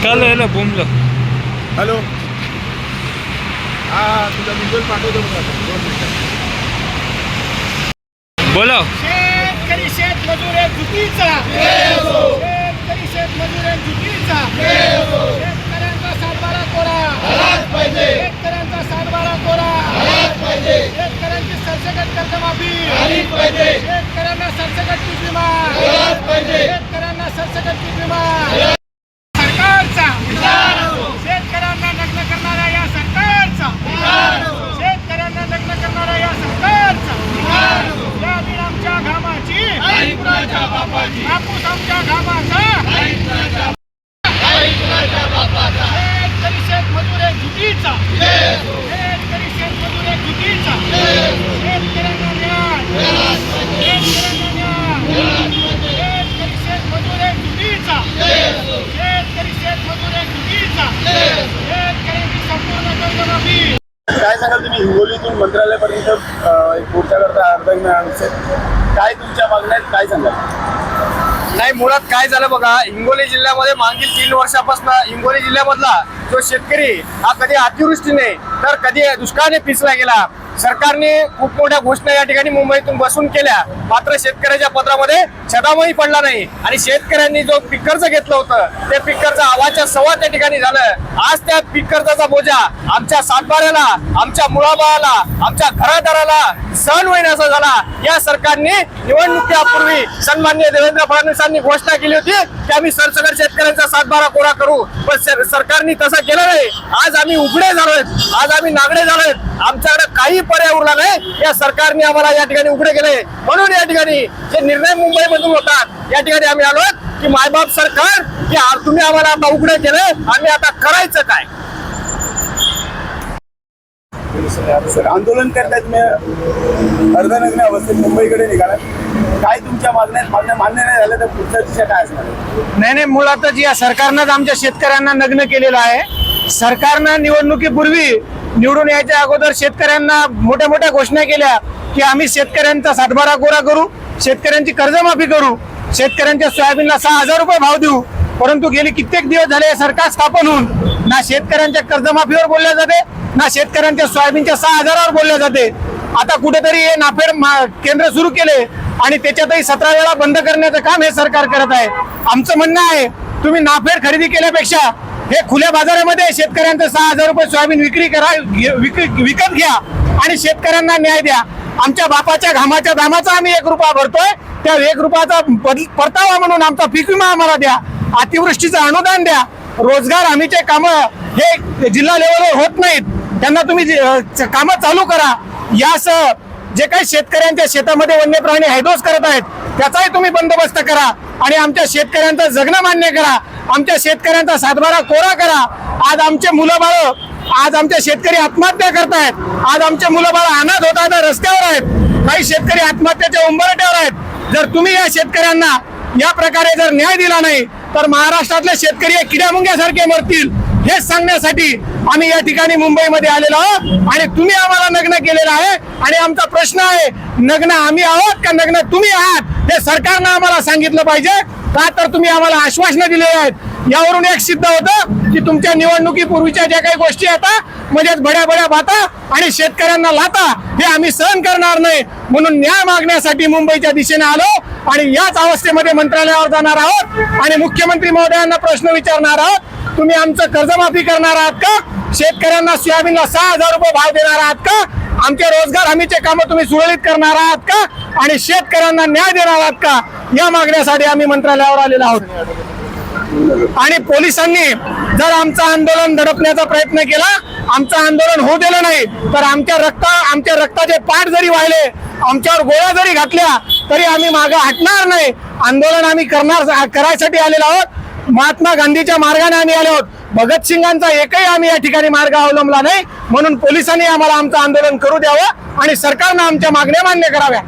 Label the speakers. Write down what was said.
Speaker 1: Hello hello बोंबलो.
Speaker 2: Hello. हां तुझा video पाठवतो बघा 2 मिनिटं.
Speaker 1: बोलो.
Speaker 3: शेतकरी शेतमजूर आहे चुकीचा. शेतकरी शेतमजूर आहे चुकीचा. शेतकऱ्यांचा सातबारा कोरा आलाच पाहिजे. शेतकऱ्यांचा सातबारा कोरा आलाच पाहिजे. शेतकऱ्यांची सरसकट कर्जमाफी आलीच पाहिजे. शेतकऱ्यांना सरसकट पीक विमा आलाच पाहिजे. शेतकऱ्यांना सरसकट पीक विमा. सरकारचा शेतकऱ्यांना नग्न करणाऱ्या या सरकारचा. शेतकऱ्यांना नग्न करणाऱ्या या सरकारचा. सोयाबीन आमच्या घामाची कापूस आमच्या घामाचा. शेतकरी शेतमजूर आहे चुकीचा. शेतकरी शेतमजूर आहे चुकीचा. शेतकऱ्यांना न्याय. शेतकऱ्यांना न्याय. शेतकरी शेतमजूर आहे चुकीचा. शेतकरी शेतमजूर आहे चुकीचा. शेतकऱ्यांची संपूर्ण कर्जमाफी.
Speaker 2: काय सांगाल तुम्ही हिंगोलीतून मंत्रालयापर्यंत पुढच्या करता अर्धा काय तुमच्या मागण्या आहेत, काय सांगाल?
Speaker 4: नाही, मुळात काय झालं बघा, हिंगोली जिल्ह्यामध्ये मागील 3 वर्षापासून हिंगोली जिल्ह्यामधला जो शेतकरी हा कधी अतिवृष्टीने तर कधी दुष्काळाने पिचला गेला. सरकारने खूप मोठ्या घोषणा या ठिकाणी मुंबईतून बसून केल्या, मात्र शेतकऱ्याच्या पत्रामध्ये छदामही पडला नाही. आणि शेतकऱ्यांनी जो पीक कर्ज घेतलं होतं ते पीक कर्ज आवाच्या सव्वा त्या ठिकाणी झालं. आज त्या पीक कर्जाचा बोजा आमच्या सातबाऱ्याला, आमच्या मुळाबाळाला, आमच्या घरादाराला सहन होईनासा झाला. या सरकारने निवडणुकीपूर्वी सन्माननीय देवेंद्र फडणवीसांनी घोषणा केली होती की आम्ही सरसकट शेतकऱ्यांचा सातबारा कोरा करू, पण सरकारने तसं केलं नाही. आज आम्ही उघडे झालोय, आज आम्ही नागडे झालोय. आमच्याकडे काही पर्याय उरला नाही. या सरकारने आम्हाला या ठिकाणी उघडे केले. म्हणून या ठिकाणी जे निर्णय मुंबईमधून होतात या ठिकाणी आम्ही आलो की मायबाप सरकार की तुम्ही आम्हाला आता उघडे केले, आम्ही आता करायचं काय?
Speaker 2: सर आंदोलन करताय तुम्ही अर्धनग्न अवस्थेत मुंबईकडे निघाला, काय तुमच्या मागण्या मान्य नाही झाल्या तर पुढच्या दिशा काय असणार?
Speaker 3: नाही, मुळातच या सरकारनंच आमच्या शेतकऱ्यांना नग्न केलेलं आहे. सरकारनं निवडणुकीपूर्वी निवडून यायच्या अगोदर शेतकऱ्यांना मोठ्या मोठ्या घोषणा केल्या की आम्ही शेतकऱ्यांचा सातबारा कोरा करू, शेतकऱ्यांची कर्जमाफी करू, शेतकऱ्यांच्या सोयाबीनला 6,000 रुपये भाव देऊ. परंतु गेली कित्येक दिवस झाले सरकार स्थापन होऊन ना शेतकऱ्यांच्या कर्जमाफीवर बोलल्या जाते, ना शेतकऱ्यांच्या सोयाबीनच्या 6,000वर बोलल्या जाते. आता कुठेतरी हे नाफेड केंद्र सुरू केले आणि त्याच्यातही 17 वेळा बंद करण्याचं काम हे सरकार करत आहे. आमचं म्हणणं आहे, तुम्ही नाफेड खरेदी केल्यापेक्षा हे खुल्या बाजारामध्ये शेतकऱ्यांचं 6,000 रुपये सोयाबीन विकत घ्या आणि शेतकऱ्यांना न्याय द्या. आमच्या बापाच्या घामाच्या दामाचा आम्ही 1 रुपया भरतोय, त्या 1 रुपयाचा परतावा म्हणून आमचा पीक विमा आम्हाला द्या, अतिवृष्टीचं अनुदान द्या. रोजगार हमीचे कामं हे जिल्हा लेवलवर होत नाहीत, त्यांना तुम्ही कामं चालू करा. यासह जे काही शेतकऱ्यांच्या शेतामध्ये वन्य प्राणी हैदोस करत आहेत त्याचाही तुम्ही बंदोबस्त करा आणि आमच्या शेतकऱ्यांचं जगणं मान्य करा. आमच्या शेतकऱ्यांचा सातबारा कोरा करा. आज आमचे मुलं बाळ, आज आमचे शेतकरी आत्महत्या करतायत, आज आमचे मुलं बाळ अनाथ होत आहेत, रस्त्यावर आहेत, काही शेतकरी आत्महत्याच्या उंबरठ्यावर आहेत. जर तुम्ही या शेतकऱ्यांना या प्रकारे जर न्याय दिला नाही तर महाराष्ट्रातले शेतकरी किड्यामुंग्यासारखे मरतील. हेच सांगण्यासाठी आम्ही या ठिकाणी मुंबईमध्ये आलेलो आहोत आणि तुम्ही आम्हाला नग्न केलेलं आहे. आणि आमचा प्रश्न आहे, नग्न आम्ही आहोत का नग्न तुम्ही आहात, हे सरकारनं आम्हाला सांगितलं पाहिजे. का तर तुम्ही आम्हाला आश्वासनं दिलेली आहेत. यावरून एक सिद्ध होतं की तुमच्या निवडणुकीपूर्वीच्या ज्या काही गोष्टी येतात म्हणजेच बड्या बाता आणि शेतकऱ्यांना लाता हे आम्ही सहन करणार नाही. म्हणून न्याय मागण्यासाठी मुंबईच्या दिशेने आलो आणि याच अवस्थेमध्ये मंत्रालयावर जाणार आहोत आणि मुख्यमंत्री महोदयांना प्रश्न विचारणार आहोत, तुम्ही आमचं कर्जमाफी करणार आहात का? शेतकऱ्यांना सोयाबीनला 6,000 रुपये भाव देणार आहात का? आमचे रोजगार हमीचे कामं तुम्ही सुरळीत करणार आहात का? आणि शेतकऱ्यांना न्याय देणार आहात का? या मागण्यासाठी आम्ही मंत्रालयावर आलेलो आहोत. आणि पोलिसांनी जर आमचं आंदोलन दडपण्याचा प्रयत्न केला, आमचं आंदोलन होऊ दिलं नाही तर आमच्या रक्ताचे पाठ जरी वाहिले, आमच्यावर गोळ्या जरी घातल्या तरी आम्ही मागे हटणार नाही. आंदोलन आम्ही करायसाठी आलेलो आहोत. महात्मा गांधीच्या मार्गाने आम्ही आलो आहोत. भगतसिंगांचा एकही आम्ही या ठिकाणी मार्ग अवलंबला नाही. म्हणून पोलिसांनी आम्हाला आमचं आंदोलन करू द्यावं आणि सरकारनं आमच्या मागण्या मान्य कराव्या.